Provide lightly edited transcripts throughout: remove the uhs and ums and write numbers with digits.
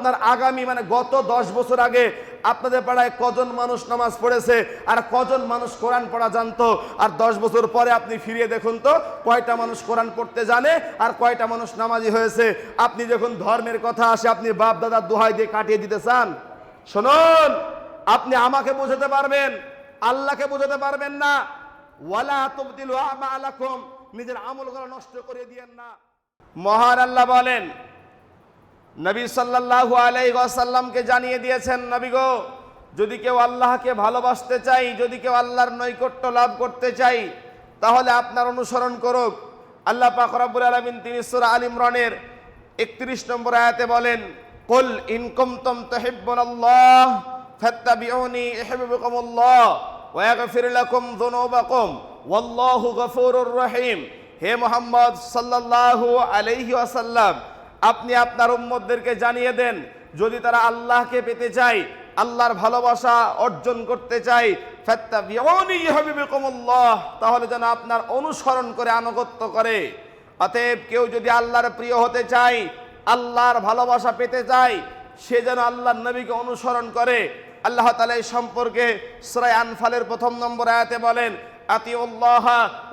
আপনার আগামী মানে গত 10 বছর আগে আপনাদের পাড়ায় কজন মানুষ নামাজ পড়েছে আর কজন মানুষ কোরআন পড়া জানতো, আর 10 বছর পরে আপনি ফিরিয়ে দেখুন তো কয়টা মানুষ কোরআন পড়তে জানে আর কয়টা মানুষ নামাজি হয়েছে। আপনি যখন ধর্মের কথা আসে আপনি বাপ দাদার দোহাই দিয়ে কাটিয়ে দিতে চান। শুনুন, আপনি আমাকে বোঝাতে পারবেন, আল্লাহকে বোঝাতে পারবেন না। ওয়ালা তুবতিলু আমালাকুম, নিজের আমলগুলো নষ্ট করে দিয়েন না। মহান আল্লাহ বলেন, নবী সাল্লাল্লাহু আলাইহি ওয়াসাল্লামকে জানিয়ে দিয়েছেন, নবী গো, যদি কেউ আল্লাহকে ভালোবাসতে চাই, যদি কেউ আল্লাহর নৈকট্য লাভ করতে চাই, তাহলে আপনার অনুসরণ করুক। আল্লাহ পাক রব্বুল আলামিন তিনি সূরা আল ইমরানের 31 নম্বর আয়াতে বলেন, কুল ইন কুনতুম তুহিব্বুনাল্লাহ ফাত্তাবিউনি ইউহিব্বুকুমুল্লাহ ওয়া ইয়াগফির লাকুম যুনুবাকুম ওয়াল্লাহু গফুরুর রহিম। হে মুহাম্মদ সাল্লাল্লাহু আলাইহি ওয়াসাল্লাম, আপনি আপনার উম্মতদেরকে জানিয়ে দেন, যদি তারা আল্লাহকে পেতে চায়, আল্লাহর ভালোবাসা অর্জন করতে চায়, ফাত্তাবিউনি ইউহিব্বুকুমুল্লাহ, তাহলে যেন আপনার অনুসরণ করে আনুগত্য করে। অতএব কেউ যদি আল্লাহর প্রিয় হতে চায়, আল্লাহর ভালোবাসা পেতে চায়, সে যেন আল্লাহর নবীকে অনুসরণ করে। আল্লাহ তাআলা এই সম্পর্কে সূরা আনফালের 1 নম্বর আয়াতে বলেন, আতিউল্লাহ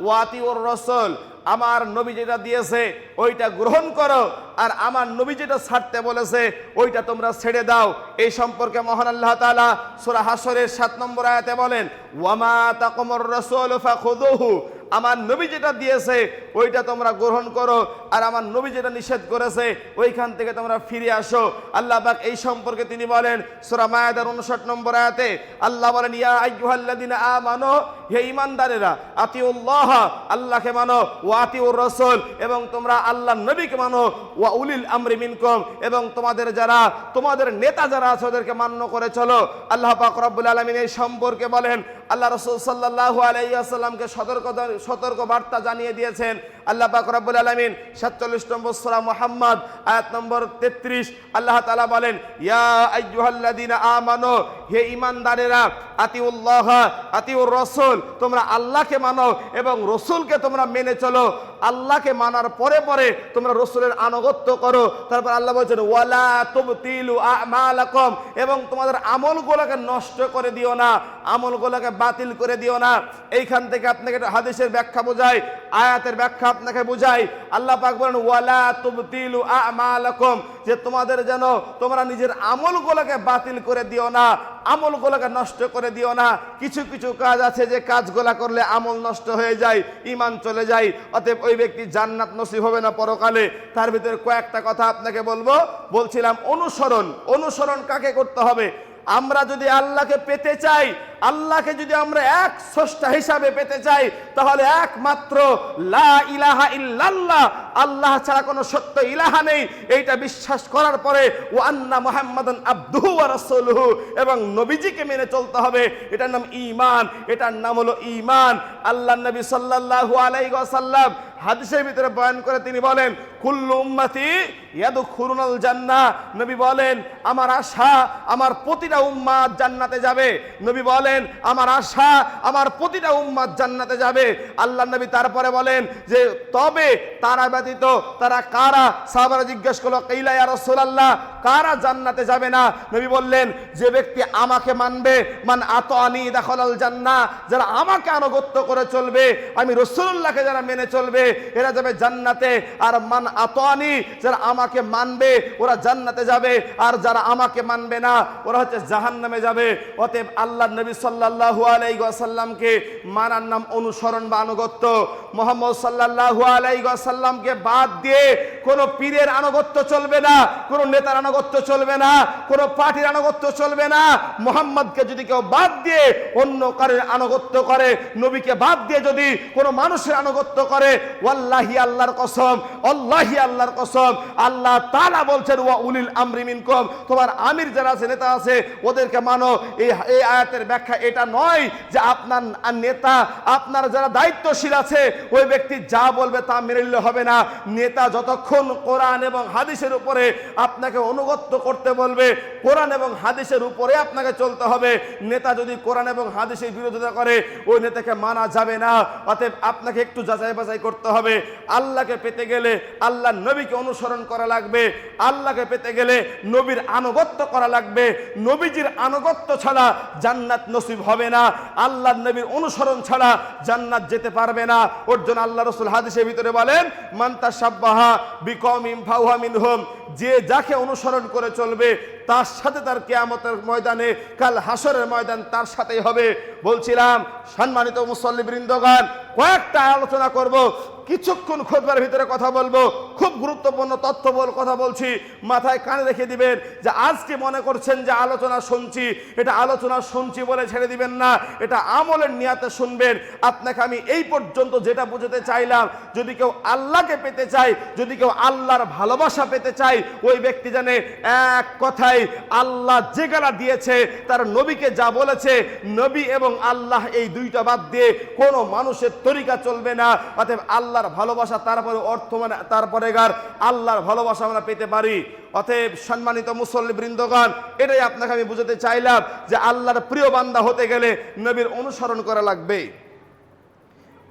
ওয়া আতিউর রাসূল, আমার নবী যেটা দিয়েছে ওইটা গ্রহণ করো, আর আমার নবী যেটা ছাড়তে বলেছে ওইটা তোমরা ছেড়ে দাও। এই সম্পর্কে মহান আল্লাহ তাআলা সূরা হাশরের 7 নম্বর আয়াতে বলেন, ওয়ামা তাকুমুর রাসূলু ফাখুযুহু, আমার নবী যেটা দিয়েছে ওইটা তোমরা গ্রহণ করো, আর আমার নবী যেটা নিষেধ করেছে ওইখান থেকে তোমরা ফিরে আসো। আল্লাহ পাক এই সম্পর্কে তিনি বলেন সূরা মায়েদার 59 নম্বর আয়াতে, আল্লাহ বলেন, ইয়া আইয়ুহাল্লাযিনা আমানু, হে ঈমানদারেরা, আতিউল্লাহ, আল্লাহকে মানো, ওয়া আতিউর রাসূল, এবং তোমরা আল্লাহর নবীকে মানো, ওয়া উলিল আমরি মিনকুম, এবং তোমাদের নেতা যারা আছে ওদেরকে মান্য করে চলো। আল্লাহ পাক রব্বুল আলামিন এই সম্পর্কে বলেন, আল্লাহ রাসূল সাল্লাল্লাহু আলাইহি ওয়াসাল্লামকে সতর্ক বার্তা জানিয়ে দিয়েছেন। আল্লাহ পাক রব্বুল আলামিন 47 নম্বর সূরা মুহাম্মদ আয়াত নম্বর 33 আল্লাহ তাআলা বলেন, ইয়া আইয়ুহাল্লাযিনা আমানু, হে ঈমানদারেরা, আতিউল্লাহ আতিউর রাসূল, তোমরা আল্লাহকে মানো এবং রাসূলকে তোমরা মেনে চলো। আল্লাহকে মানার পরে পরে তোমরা রাসূলের আনুগত্য করো। তারপর আল্লাহ বলেন, ওয়ালা তুবতিলু আমালাকুম, এবং তোমাদের আমলগুলোকে নষ্ট করে দিও না, আমলগুলোকে বাতিল করে দিও না। এইখান থেকে আপনাকে হাদিসের ব্যাখ্যা বোঝায়, আয়াতের ব্যাখ্যা আপনাকে বোঝাই। আল্লাহ পাক বলেন, ওয়ালা তুবতিলু আমালাকুম, যে তোমরা নিজের আমলগুলোকে বাতিল করে দিও না, আমলগুলোকে নষ্ট করে দিও না। কিছু কিছু কাজ আছে যে কাজগুলা করলে আমল নষ্ট হয়ে যায়, ঈমান চলে যায়, অতএব ওই ব্যক্তি জান্নাত নসিব হবে না পরকালে। তার ভিতরে কয়েকটা কথা আপনাকে বলছিলাম। অনুসরণ কাকে করতে হবে? আমরা যদি আল্লাহকে পেতে চাই, আল্লাহকে যদি আমরা এক স্রষ্টা হিসাবে পেতে চাই, তাহলে একমাত্র লা ইলাহা ইল্লাল্লাহ, আল্লাহ ছাড়া কোনো সত্য ইলাহা নেই, এইটা বিশ্বাস করার পরে ও আন্না মুহাম্মাদান আবদুহু ওয়া রাসূলুহু, এবং নবীজিকে মেনে চলতে হবে। এটার নাম ঈমান, এটার নাম হলো ঈমান। আল্লাহর নবী সাল্লাল্লাহু আলাইহি ওয়াসাল্লাম হাদিসের ভিতরে বয়ান করে তিনি বলেন, কুল্লু উম্মতি ইয়াদখুলুনাল জান্নাহ, নবী বলেন আমার আশা আমার প্রতিটা উম্মাত জান্নাতে যাবে। নবী বলেন আমার আশা আমার প্রতিটা উম্মাত জান্নাতে যাবে। আল্লাহর নবী তারপরে বলেন যে তবে তারা ব্যতীত তারা কারা? সাহাবারা জিজ্ঞেস করলো, কিলা ইয়া রাসূলুল্লাহ, কারা জান্নাতে যাবে না? নবী বললেন, যে ব্যক্তি আমাকে মানবে, মান আতানি দাখালাল জান্নাহ, যারা আমাকে আনুগত্য করে চলবে, আমি রাসূলুল্লাহকে যারা মেনে চলবে এরা যাবে জান্নাতে। আর মান আতানি, যারা আমাকে মানবে ওরা জান্নাতে যাবে, আর যারা আমাকে মানবে না ওরা হচ্ছে জাহান্নামে যাবে। অতএব আল্লাহর নবী সাল্লাল্লাহু আলাইহি ওয়াসাল্লামকে মানার নাম অনুসরণ বা আনুগত্য। মুহাম্মদ সাল্লাল্লাহু আলাইহি ওয়াসাল্লামকে বাদ দিয়ে কোনো পীরের আনুগত্য চলবে না, কোনো নেতার আনুগত্য চলবে না, কোনো পার্টির আনুগত্য চলবে না। মুহাম্মদকে যদি কেউ বাদ দিয়ে অন্য কারোর আনুগত্য করে, নবীকে বাদ দিয়ে যদি কোনো মানুষের আনুগত্য করে, ওয়াল্লাহি আল্লাহর কসম, আল্লাহি আল্লাহর কসম, আল্লাহ তাআলা বলছেন ওয়া উলিল আমরি মিনকুম, তোমার আমির যারা আছে, নেতা আছে, ওদেরকে মানো। এই আয়াতের ব্যাখ্যা এটা নয় যে আপনার নেতা, আপনার যারা দায়িত্বশীল আছে ওই ব্যক্তি যা বলবে তা মেনে নিলে হবে না। নেতা যতক্ষণ কোরআন এবং হাদিসের উপরে আপনাকে অনুগত্য করতে বলবে, কোরআন এবং হাদিসের উপরে আপনাকে চলতে হবে। নেতা যদি কোরআন এবং হাদিসের বিরোধিতা করে ওই নেতাকে মানা যাবে না। অতএব আপনাকে একটু যাচাই বাছাই করতে হবে। আল্লাহকে পেতে গেলে আল্লাহ নবীকে অনুসরণ করা লাগবে। আল্লাহকে পেতে গেলে নবীর আনুগত্য করা লাগবে। নবীজির আনুগত্য ছাড়া জান্নাত নসিব হবে না। আল্লাহর নবীর অনুসরণ ছাড়া জান্নাত যেতে পারবে না। ওর জন্য আল্লাহ রাসূল হাদিসের ভিতরে বলেন, মান তাশাব্বাহা বিকওমিন ফাহুয়া মিনহুম, যে যাকে অনুসরণ করে চলবে তার সাথে তার কিয়ামতের ময়দানে, কাল হাসরের ময়দান তার সাথেই হবে। বলছিলাম সম্মানিত মুসল্লিবৃন্দগণ, কয়েকটা আলোচনা করব, কিছুক্ষণ খুতবার ভিতরে কথা বলবো, খুব গুরুত্বপূর্ণ তথ্যবল কথা বলছি, মাথায় কানে রেখে দিবেন। যে আজকে মনে করছেন যে আলোচনা শুনছি, এটা আলোচনা শুনছি বলে ছেড়ে দিবেন না, এটা আমলের নিয়াতে শুনবেন। আপনাকে আমি এই পর্যন্ত যেটা বুঝাতে চাইলাম, যদি কেউ আল্লাহকে পেতে চায়, যদি কেউ আল্লাহর ভালোবাসা পেতে চায়, ওই ব্যক্তি জানে এক কথায় আল্লাহ যে গালা দিয়েছে, তার নবীকে যা বলেছে, নবী এবং আল্লাহ এই দুইটা বাদ দিয়ে কোনো মানুষের তরিকা চলবে না। অতএব আল্লাহর ভালোবাসা, তারপরে অর্থ মানে তারপরে আল্লাহর ভালোবাসা আমরা পেতে পারি। অতএব সম্মানিত মুসল্লি বৃন্দগণ, এটাই আপনাকে আমি বুঝাতে চাইলাম যে আল্লাহর প্রিয় বান্দা হতে গেলে নবীর অনুসরণ করা লাগবে,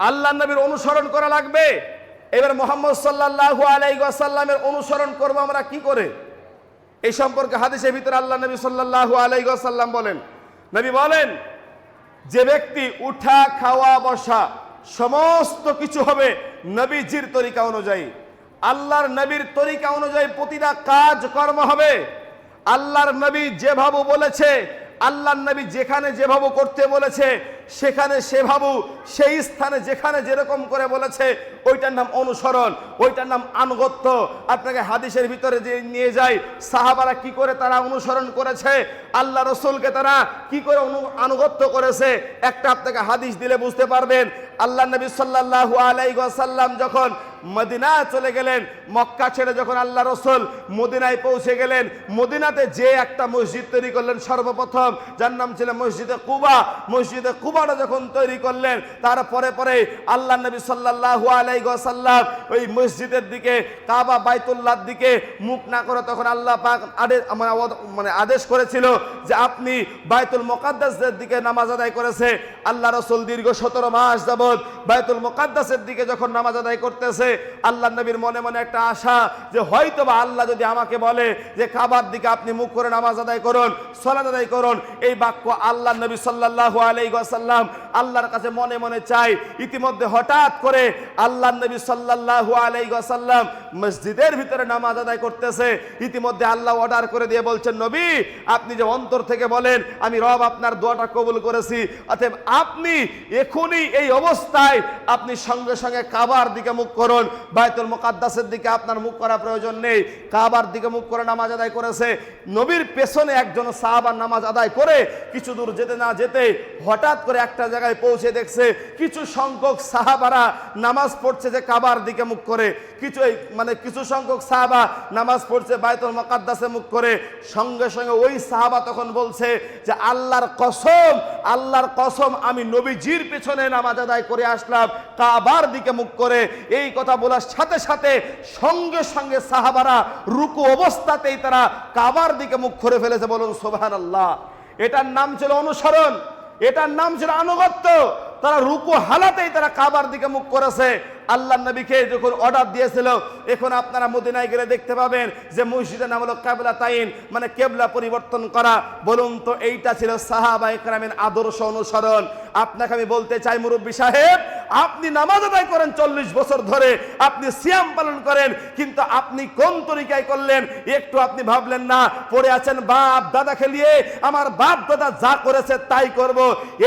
আল্লাহ নবীর অনুসরণ করা লাগবে। এবার মুহাম্মদ সাল্লাল্লাহু আলাইহি ওয়াসাল্লামের অনুসরণ করব আমরা কি করে? এই সম্পর্কে হাদিসের ভিতরে আল্লাহ নবী সাল্লাল্লাহু আলাইহি ওয়াসাল্লাম বলেন, নবী বলেন, যে ব্যক্তি উঠা খাওয়া বসা সমস্ত কিছু হবে নবীজির তরিকা অনুযায়ী, আল্লাহর নবীর তরিকা অনুযায়ী প্রতিটা কাজ কর্ম হবে। আল্লাহর নবী যেভাবে বলেছে, আল্লাহর নবী যেখানে যেভাবে করতে বলেছে, সেখানে সেভাবে, সেই স্থানে যেখানে যেরকম করে বলেছে, ওইটার নাম অনুসরণ, ওইটার নাম আনুগত্য। আপনাকে হাদিসের ভিতরে যে নিয়ে যায়, সাহাবারা কি করে তারা অনুসরণ করেছে, আল্লাহ রসুলকে তারা কি করে আনুগত্য করেছে, একটা আপনাকে হাদিস দিলে বুঝতে পারবেন। আল্লাহ নবী সাল্লাল্লাহু আলাইহি ওয়াসাল্লাম যখন মদিনা চলে গেলেন, মক্কা ছেড়ে যখন আল্লাহ রসুল মদিনায় পৌঁছে গেলেন, মদিনাতে যে একটা মসজিদ তৈরি করলেন সর্বপ্রথম, যার নাম ছিল মসজিদে কুবা। মসজিদে কুবাটা যখন তৈরি করলেন, তারপরে পরে আল্লাহ নবী সাল্লাল্লাহু আলাইহি ওয়াসাল্লাম ওই মসজিদের দিকে, কাবা বাইতুল্লাহর দিকে মুখ না করে তখন আল্লাহ পাক আদেশ করেছিল যে আপনি বাইতুল মুকাদ্দাসের দিকে নামাজ আদায় করেছে। আল্লাহ রসুল দীর্ঘ 17 মাস যাবত বাইতুল মুকাদ্দাসের দিকে যখন নামাজ আদায় করতেছে, আল্লাহ নবীর মনে মনে একটা আশা যে হয়তোবা আল্লাহ যদি আমাকে বলে যে কাবার দিকে আপনি মুখ করে নামাজ আদায় করুন, সালাত আদায় করুন, এই বাক্য আল্লাহ নবী সাল্লাল্লাহু আলাইহি ওয়াসাল্লাম আল্লাহর কাছে মনে মনে চাই। ইতিমধ্যে হঠাৎ করে আল্লাহ নবী সাল্লাল্লাহু আলাইহি ওয়াসাল্লাম মসজিদের ভিতরে নামাজ আদায় করতেছে। ইতিমধ্যে আল্লাহ অর্ডার করে দিয়ে বলছেন, নবী আপনি যে অন্তর থেকে বলেন আমি রব আপনার দোয়াটা কবুল করেছি, অতএব আপনি এখনই এই অবস্থায় আপনি সঙ্গে সঙ্গে কাবার দিকে মুখ করুন, বাইতুল মুকাদ্দাসের দিকে আপনার মুখ করা প্রয়োজন নেই। কাবার দিকে মুখ করে নামাজ আদায় করেছে। নবীর পেছনে একজন সাহাবা নামাজ আদায় করে কিছু দূর যেতে না যেতে হঠাৎ করে একটা জায়গায় পৌঁছে দেখছে কিছু সংখ্যক সাহাবারা নামাজ পড়ছে যে কাবার দিকে মুখ করে, কিছু সংখ্যক সাহাবা নামাজ পড়ছে বাইতুল মুকাদ্দাসে মুখ করে। সঙ্গে সঙ্গে ওই সাহাবা তখন বলছে যে আল্লাহর কসম আমি নবীজির পেছনে নামাজ আদায় করে আসলাম কাবার দিকে মুখ করে। এই কথা বলার সাথে সাথে সঙ্গে সঙ্গে সাহাবারা রুকু অবস্থাতেই তারা কাবার দিকে মুখ করে ফেলেছে। বলুন সুবহানাল্লাহ। এটার নাম ছিল অনুসরণ, এটার নাম ছিল আনুগত্য। তারা রুকু হালাতেই তারা কাবার দিকে মুখ করেছে। আল্লাহ নবীকে যখন অর্ডার দিয়েছিল, এখন আপনারা মদিনায় গেলে দেখতে পাবেন যে মসজিদের নাম হলো কিবলাতাইন, মানে কেবলা পরিবর্তন করা। বলুন তো এইটা ছিল সাহাবায়ে কেরামের আদর্শ অনুসরণ। আপনাকে আমি বলতে চাই মুরব্বী সাহেব, আপনি নামাজ আদায় করেন 40 বছর ধরে, আপনি সিয়াম পালন করেন, কিন্তু আপনি কোন তরিকায় করলেন একটু আপনি ভাবলেন না। পড়ে আছেন বাপ দাদা খেলিয়ে, আমার বাপ দাদা যা করেছে তাই করব।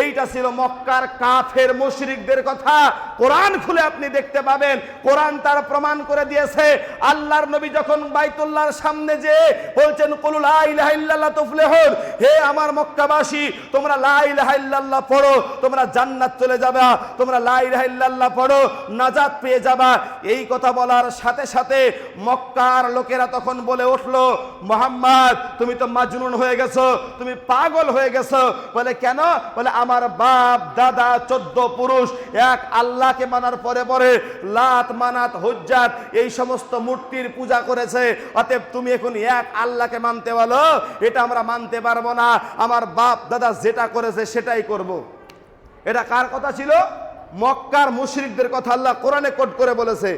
এইটা ছিল মক্কার কাফের মুশরিকদের কথা। কোরআন খুলে আপনি দেখতে পাবেন, কোরআন তার প্রমাণ করে দিয়েছে। আল্লাহর নবী যখন বাইতুল্লাহর সামনে যে বলছেন কুল লা ইলাহা ইল্লাল্লাহ তুফলিহুন, হে আমার মক্কাবাসী তোমরা লা ইলাহা ইল্লাল্লাহ পড়ো, তোমরা জান্নাত চলে যাবা, তোমরা লা ইলাহা ইল্লাল্লাহ পড়ো নাজাত পেয়ে যাবা। এই কথা বলার সাথে সাথে মক্কার লোকেরা তখন বলে উঠলো, মুহাম্মদ তুমি তো মাজনুন হয়ে গেছো, তুমি পাগল হয়ে গেছো। বলে কেন? বলে আমার বাপ দাদা 14 পুরুষ এক আল্লাহকে মানার পরে পরে লাত মানাত হুজ্জাত এই সমস্ত মূর্তির পূজা করেছে, অতএব তুমি এখন এক আল্লাহকে মানতে বলো, এটা আমরা মানতে পারবো না, আমার বাপ দাদা যেটা করেছে সেটাই করব। এটা কার কথা ছিল? মক্কার মুশরিকদের কথা আল্লাহ কোরআনে কোট করে বলেছে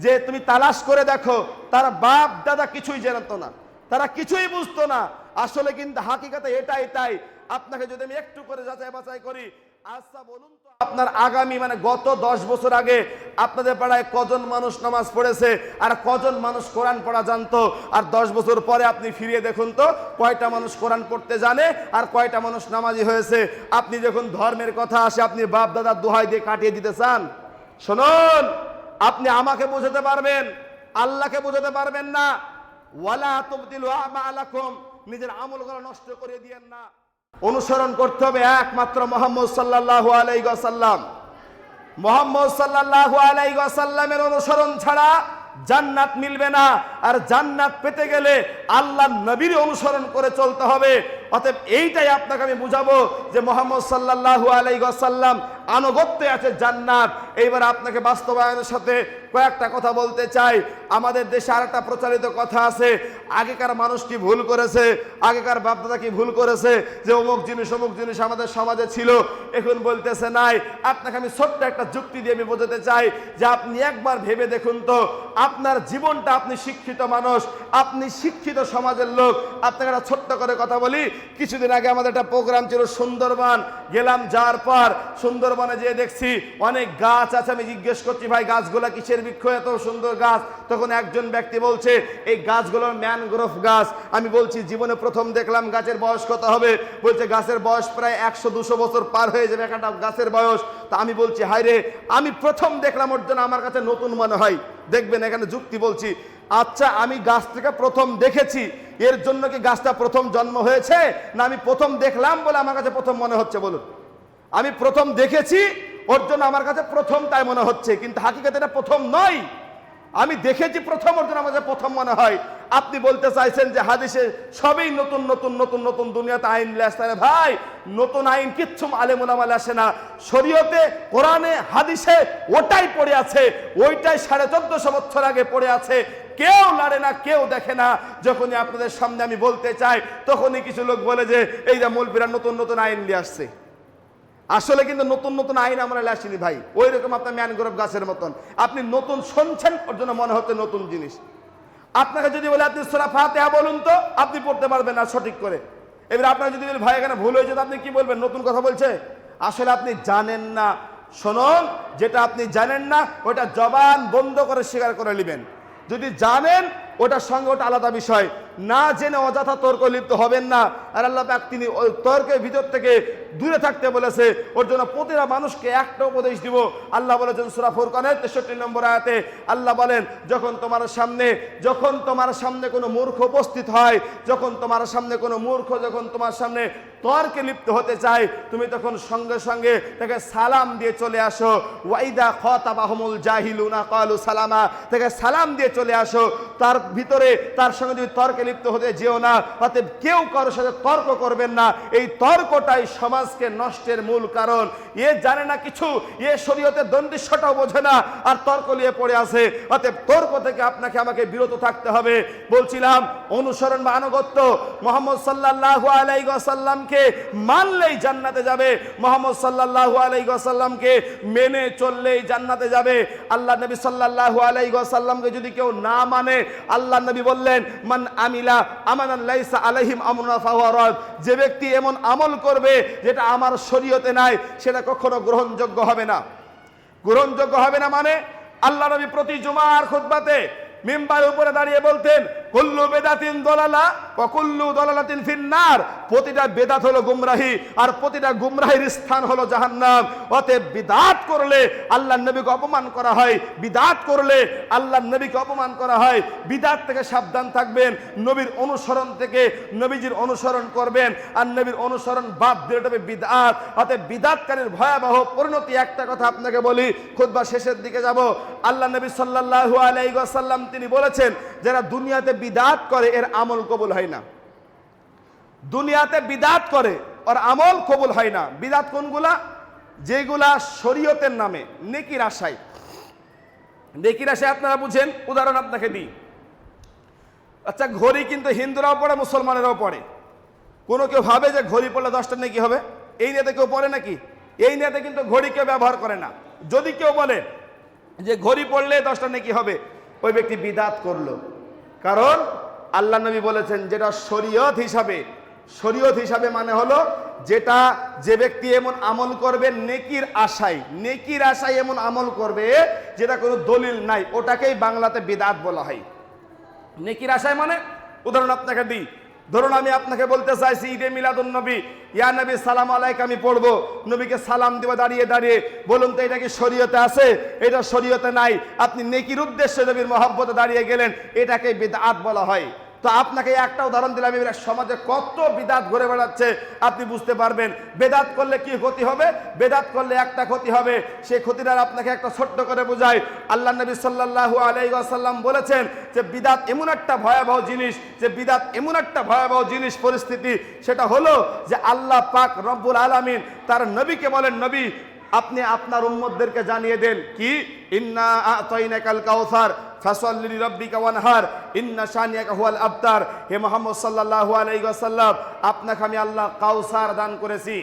যে তুমি তালাশ করে দেখো, তারা বাপ দাদা কিছুই জানতো না, তারা কিছুই বুঝতো না। আসলে কিন্তু হাকিকাতে এটাই তাই। আপনাকে যদি আমি একটু করে যাচাই বাছাই করি, আচ্ছা বলুন তো, আপনার আগামী মানে গত 10 বছর আগে আপনাদের পাড়ায় কজন মানুষ নামাজ পড়েছে আর কজন মানুষ কোরআন পড়া জানতো? আর 10 বছর পরে আপনি ফিরিয়ে দেখুন তো কয়টা মানুষ কোরআন পড়তে জানে আর কয়টা মানুষ নামাজি হয়েছে। আপনি যখন ধর্মের কথা আসে আপনি বাপ দাদার দোহাই দিয়ে কাটিয়ে দিতে চান। শুনুন, আপনি আমাকে বোঝাতে পারবেন, আল্লাহকে বোঝাতে পারবেন না। ওয়ালা তুবতিলু আমালাকুম, নিজের আমলগুলো নষ্ট করে দিয়েন না। অনুসরণ করতে হবে একমাত্র মুহাম্মদ সাল্লাল্লাহু আলাইহি ওয়াসাল্লাম। মুহাম্মদ সাল্লাল্লাহু আলাইহি ওয়াসাল্লামের অনুসরণ ছাড়া জান্নাত মিলবে না। আর জান্নাত পেতে গেলে আল্লাহর নবীর অনুসরণ করে চলতে হবে। অতএব এইটাই আপনাকে আমি বুঝাবো যে মুহাম্মদ সাল্লাল্লাহু আলাইহি ওয়াসাল্লাম আনুগত্যে আছে জান্নাত। এইবার আপনাকে বাস্তবায়নের সাথে কয়েকটা কথা বলতে চাই। আমাদের দেশে আরেকটা প্রচলিত কথা আছে, আগেকার মানুষ কি ভুল করেছে, আগেকার বাপদাদা কি ভুল করেছে যে অমুক জিনিস আমাদের সমাজে ছিল, এখন বলতেছে নাই। আপনাকে আমি ছোট্ট একটা যুক্তি দিয়ে আমি বোঝাতে চাই যে আপনি একবার ভেবে দেখুন তো, আপনার জীবনটা, আপনি শিক্ষিত মানুষ, আপনি শিক্ষিত সমাজের লোক। আপনাকে একটা ছোট্ট করে কথা বলি, কিছুদিন আগে আমাদের একটা প্রোগ্রাম ছিল সুন্দরবন, গেলাম, যাওয়ার পর সুন্দরবনে যেয়ে দেখছি অনেক গাছ আছে। আমি জিজ্ঞেস করছি, ভাই গাছগুলা কিসের বৃক্ষ, এত সুন্দর গাছ? তখন একজন ব্যক্তি বলছে এই গাছগুলোর ম্যানগ্রোভ গাছ। আমি বলছি জীবনে প্রথম দেখলাম, গাছের বয়স কত হবে? বলছে গাছের বয়স প্রায় 100-200 বছর পার হয়ে যাবে একটা গাছের বয়স। তা আমি বলছি হায় রে, আমি প্রথম দেখলাম, ওর জন্য আমার কাছে নতুন মনে হয়। দেখবেন এখানে যুক্তি বলছি, আচ্ছা আমি গাছটাকে প্রথম দেখেছি, এর জন্য কি গাছটা প্রথম জন্ম হয়েছে, না আমি প্রথম দেখলাম বলে আমার কাছে প্রথম মনে হচ্ছে? বলুন, আমি প্রথম দেখেছি ওর জন্য আমার কাছে প্রথম তাই মনে হচ্ছে, কিন্তু হাকিকাতে এটা প্রথম নয়। আমি দেখেছি প্রথম, ওর জন্য আমার কাছে প্রথম মনে হয়। আপনি বলতে চাইছেন যে হাদিসে সবই নতুন নতুন নতুন নতুন, দুনিয়াতে আইন আসতে? ভাই নতুন আইন কিচ্ছু আলেম ওলামায় আসে না। শরীয়তে, কোরআনে, হাদিসে ওটাই পড়ে আছে, ওইটাই 1450 বছর আগে পড়ে আছে। কেউ লড়ে না, কেউ দেখে না। যখনই আপনাদের সামনে আমি বলতে চাই, তখনই কিছু লোক বলে যে এই যে মৌলবীরা নতুন নতুন আইন নিয়ে আসছে। আসলে কিন্তু নতুন নতুন আইন আমরা আসিনি ভাই, ওই রকম আপনার ম্যানগ্রোভ গাছের মতন। আপনি নতুন শুনছেন, ওর জন্য মনে হচ্ছে নতুন জিনিস। আপনাকে যদি বলে আপনি সূরা ফাতিহা বলুন তো, আপনি পড়তে পারবেন না সঠিক করে। এবার আপনার যদি বলে ভাই এখানে ভুল হয়েছে, আপনি কি বলবেন? নতুন কথা বলছে। আসলে আপনি জানেন না। শুনুন, যেটা আপনি জানেন না ওটা জবান বন্ধ করে স্বীকার করে নেবেন। যদি জানেন ওটার সঙ্গে ওটা আলাদা বিষয়। না জেনে অযথা তর্ক লিপ্ত হবেন না। আর আল্লাহ পাক তিনি ওই তর্কের ভিতর থেকে দূরে থাকতে বলেছে। ওর জন্য প্রতিটা মানুষকে একটা উপদেশ দিব। আল্লাহ বলেছেন সূরা ফুরকানের 63 নম্বর আয়াতে, আল্লাহ বলেন যখন তোমার সামনে কোনো মূর্খ উপস্থিত হয়, যখন তোমার সামনে তর্কে লিপ্ত হতে চায়, তুমি তখন সঙ্গে সঙ্গে তাকে সালাম দিয়ে চলে আসো। ওয়াইদা খাতাবাহুমুল জাহিলুনা ক্বালু সালামা, তাকে সালাম দিয়ে চলে আসো। তার ভিতরে তার সঙ্গে যদি তর্কে লিপ্ত হতে যেও না। অতএব কেউ কারোর সাথে তর্ক করবেন না। এই তর্কটাই সমাজকে নষ্টের মূল কারণ। এ জানে না কিছু, এ শরীয়তের দন্ডিশটাও বোঝে না, আর তর্ক নিয়ে পড়ে আছে। অতএব তর্ক থেকে আপনাকে আমাকে বিরত থাকতে হবে। বলছিলাম অনুসরণ বা আনুগত্য। মুহাম্মদ সাল্লাল্লাহু আলাইহি ওয়াসাল্লামকে মানলেই জান্নাতে যাবে, মুহাম্মদ সাল্লাল্লাহু আলাইহি ওয়াসাল্লামকে মেনে চললেই জান্নাতে যাবে। আল্লাহ নবী সাল্লাল্লাহু আলাইহি ওয়াসাল্লামকে যদি কেউ না মানে, আল্লাহ নবী বললেন মান আমিলা আমানান লাইসা আলাইহিম আমরুনা ফাহুয়া রাদ, যে ব্যক্তি এমন আমল করবে যেটা আমার শরীয়তে নাই, সেটা কখনো গ্রহণযোগ্য হবে না। গ্রহণযোগ্য হবে না মানে আল্লাহ নবী প্রতি জুমার খুতবাতে মিম্বারের উপরে দাঁড়িয়ে বলতেন কুল্লু বেদাতিন দলালা ওয়া কুল্লু দলালাতিন ফিন্নার, প্রতিটা বেদাত হলো গুমরাহি আর প্রতিটা গুমরাহির স্থান হলো জাহান্নাম। অতএব বিদআত করলে আল্লাহর নবীকে অপমান করা হয়, বিদআত করলে আল্লাহর নবীকে অপমান করা হয়। বিদআত থেকে সাবধান থাকবেন, নবীর অনুসরণ থেকে নবীজির অনুসরণ করবেন, আর নবীর অনুসরণ বাদ দিয়ে হবে বিদআত। অতএব বিদআতকারীর ভয়াবহ পরিণতি। একটা কথা আপনাকে বলি, খুতবা শেষের দিকে যাব। আল্লাহ নবী সাল্লাল্লাহু আলাইহি ওয়াসাল্লাম তিনি বলেছেন যারা দুনিয়াতে বিদআত করে এর আমল কবুল হয় না। দুনিয়াতে বিদআত করে ওর আমল কবুল হয় না। বিদআত কোনগুলা? যেগুলা শরীয়তের নামে নেকির আশায়। নেকির আশায় আপনারা বুঝেন, উদাহরণ আপনাকে দিই। আচ্ছা, ঘড়ি কিন্তু হিন্দুরাও পড়ে, মুসলমানেরাও পড়ে। কোনো কেউ ভাবে যে ঘড়ি পড়লে 10টা নেকি হবে, এই নিয়েতে কেউ পড়ে নাকি? এই নিয়েতে কিন্তু ঘড়ি কেউ ব্যবহার করে না। যদি কেউ বলে যে ঘড়ি পড়লে 10টা নেকি হবে, ওই ব্যক্তি বিদআত করলো। কারণ আল্লাহ নবী বলেছেন যেটা শরীয়ত হিসাবে মানে হলো যেটা যে ব্যক্তি এমন আমল করবে নেকির আশায় এমন আমল করবে যেটা কোনো দলিল নাই, ওটাকেই বাংলাতে বিদআত বলা হয়। নেকির আশায় মানে, উদাহরণ আপনাকে দিই, ধরুন আমি আপনাকে বলতে চাইছি ঈদে মিলাদুন নবী, ইয়া নবী সালাম আলাইকা আমি পড়বো, নবীকে সালাম দিব দাঁড়িয়ে দাঁড়িয়ে, বলুন তো এটা কি শরীয়তে আছে? এটা শরীয়তে নাই। আপনি নেকির উদ্দেশ্যে নবীর মহব্বতে দাঁড়িয়ে গেলেন, এটাকে বিদআত বলা হয়। তো আপনাকে একটা উদাহরণ দিলাম, এবার সমাজে কত বিদআত ঘুরে বেড়াচ্ছে আপনি বুঝতে পারবেন। বেদাত করলে কি ক্ষতি হবে? বেদাত করলে একটা ক্ষতি হবে, সেই ক্ষতিটা আপনাকে একটা ছোট্ট করে বোঝাই। আল্লাহ নবী সাল্লাল্লাহু আলাইহি ওয়াসাল্লাম বলেছেন যে বিদআত এমন একটা ভয়াবহ জিনিস, পরিস্থিতি, সেটা হলো যে আল্লাহ পাক রব্বুল আলামিন তার নবীকে বলেন, নবী আপনি আপনার উম্মতদেরকে জানিয়ে দেন কি, ইন্না আতাইনাকাল কাউসার ফাসাল্লি লিরাব্বিকা ওয়ানহার ইন্না শানিয়াকা হুয়াল আবতার। হে মুহাম্মদ সাল্লাল্লাহু আলাইহি ওয়াসাল্লাম, আপনাকে আমি আল্লাহ কাউসার দান করেছি।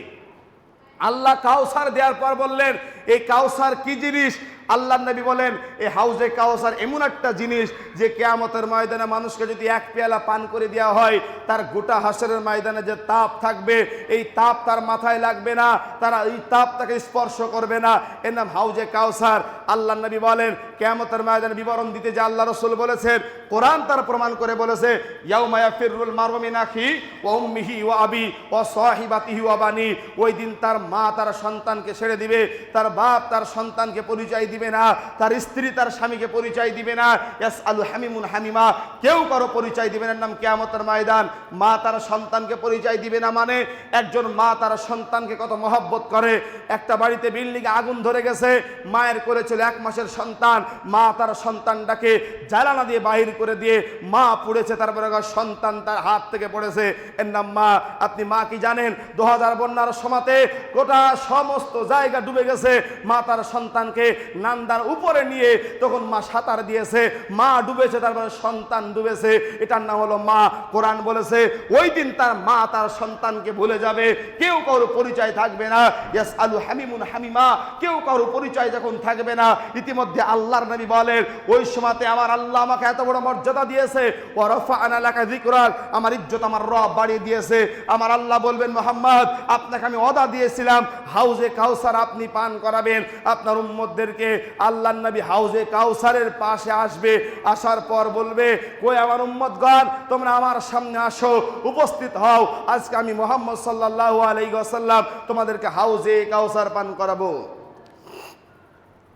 আল্লাহ কাউসার দেওয়ার পর বললেন এই কাউসার কি জিনিস? আল্লাহ নবী বলেন এই হাউজে কাউসার এমন একটা জিনিস যে কিয়ামতের ময়দানে মানুষকে যদি এক পেয়ালা পান করে দেওয়া হয়, তার গোটা হাসরের ময়দানে যে তাপ থাকবে, এই তাপ তার মাথায় লাগবে না, তারা এই তাপ তাকে স্পর্শ করবে না, এর নাম হাউজে কাউসার। আল্লাহ নবী বলেন কিয়ামতের ময়দানে বিবরণ দিতে যে আল্লাহ রাসূল বলেছেন, কোরআন তার প্রমাণ করে বলেছে, ইয়াউমা ইয়াফিরুল মারউ মিন আখি ওয়া উম্মিহি ওয়া আবি ওয়া সাহিবাতিহি ওয়া বানি। ওই দিন তার মা তার সন্তানকে ছেড়ে দিবে, তার বাপ তার সন্তানকে পরিচয় দিবে না, তার স্ত্রী তার স্বামীকে পরিচয় দিবে না। ইয়াসআলু হামিমুন হামিমা, কেউ কারো পরিচয় দিবে না। নাম কিয়ামতের ময়দান। মা তার সন্তানকে পরিচয় দিবে না মানে একজন মা তার সন্তানকে কত মহব্বত করে। একটা বাড়িতে বিল্ডিং আগুন ধরে গেছে, মায়ের কোলে ছিল 1 মাসের সন্তান, মা তার সন্তানটাকে জ্বালানা দিয়ে বাহির করে দিয়ে মা পুড়েছে, তারপরে সন্তান তার হাত থেকে পড়েছে, এর নাম মা। আপনি মা কি জানেন 2000 বন্যার সময়তে গোটা সমস্ত জায়গা ডুবে গেছে, মা তার সন্তানকে নান্দার উপরে নিয়ে তখন মা সাঁতার দিয়েছে, মা ডুবেছে, তারপরে সন্তান ডুবেছে, এটার নাম হলো মা। কোরআন বলেছে ওই দিন তার মা তার সন্তানকে ভুলে যাবে, কেউ কারো পরিচয় থাকবে না। ইয়াসআলু হামিমুন হামিমা, কেউ কারো পরিচয় যখন থাকবে না। ইতিমধ্যে আল্লাহর নবী বলেন ওই সময়তে আমার আল্লাহ আমাকে এত বড় মর্যাদা দিয়েছে, ওয়া রাফা'না লাকা যিকরাক, আমার ইজ্জত আমার রব বাড়িয়ে দিয়েছে। আমার আল্লাহ বলবেন মুহাম্মদ আপনাকে আমি ওয়াদা দিয়েছিলাম হাউজে কাউসার আপনি পান করাবেন আপনার উম্মতদেরকে। আল্লাহর নবী হাউজে কাউসারের পাশে আসবে, আসার পর বলবে কই আমার উম্মতগণ তোমরা আমার সামনে আসো, উপস্থিত হও, আজকে আমি মুহাম্মদ সাল্লাল্লাহু আলাইহি ওয়াসাল্লাম তোমাদেরকে হাউজে কাউসার পান করাবো।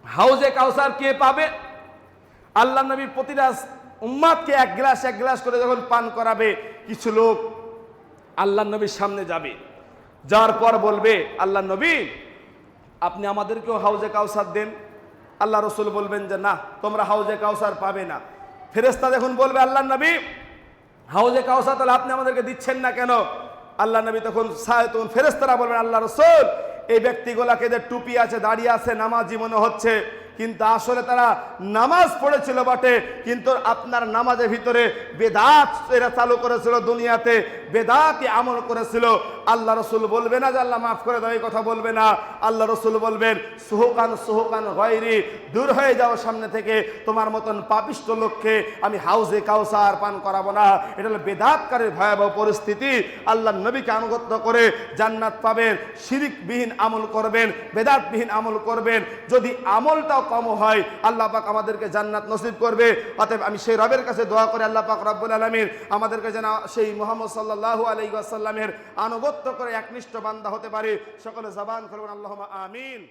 হাউজে কাউসার কে পাবে? আল্লাহর নবী প্রতিটা উম্মতকে এক গ্লাস করে যখন পান করাবে, কিছু লোক আল্লাহর নবীর সামনে যাবে, যাওয়ার পর বলবে আল্লাহর নবী আপনি আমাদেরকেও হাউজে কাউসার দেন। আল্লাহ রসুল বলবেন যে না, তোমরা হাউজে কাউসার পাবে না। ফেরেশতা যখন বলবে আল্লাহর নবী হাউজে কাউসার তাহলে আপনি আমাদেরকে দিচ্ছেন না কেন? আল্লাহ নবী তখন ফেরেশতারা বলবেন আল্লাহ রসুল এই ব্যক্তিগুলাকে যে টুপি আছে, দাঁড়িয়ে আছে, নামাজি মনে হচ্ছে, কিন্তু আসলে তারা নামাজ পড়েছিল বটে, কিন্তু আপনার নামাজের ভিতরে বেদাত এরা চালু করেছিল, দুনিয়াতে বেদাতি আমল করেছিল। আল্লাহ রসুল বলবে না যে আল্লাহ মাফ করে দাও, এই কথা বলবে না। আল্লাহ রসুল বলবেন সুহুকান গায়রি, দূর হয়ে যাও সামনে থেকে, তোমার মতন পাপিষ্ট লোককে আমি হাউজে কাউসার পান করাবো না। এটা হলো বেদাতকারীর ভয়াবহ পরিস্থিতি। আল্লাহ নবীকে আনুগত্য করে জান্নাত পাবেন, শিরিকবিহীন আমল করবেন, বেদাতবিহীন আমল করবেন। যদি আমলটাও কম হয় আল্লাহ পাক আমাদেরকে জান্নাত নসিব করবে। অতএব আমি সেই রবের কাছে দোয়া করে আল্লাহ পাক রব্বুল আলামিন আমাদেরকে যেন সেই মুহাম্মদ সাল্লাল্লাহু আলাইহি ওয়াসাল্লামের আনুগত্য করে একনিষ্ঠ বান্দা হতে পারে। সকলে জবান করুন আল্লাহুম্মা আমিন।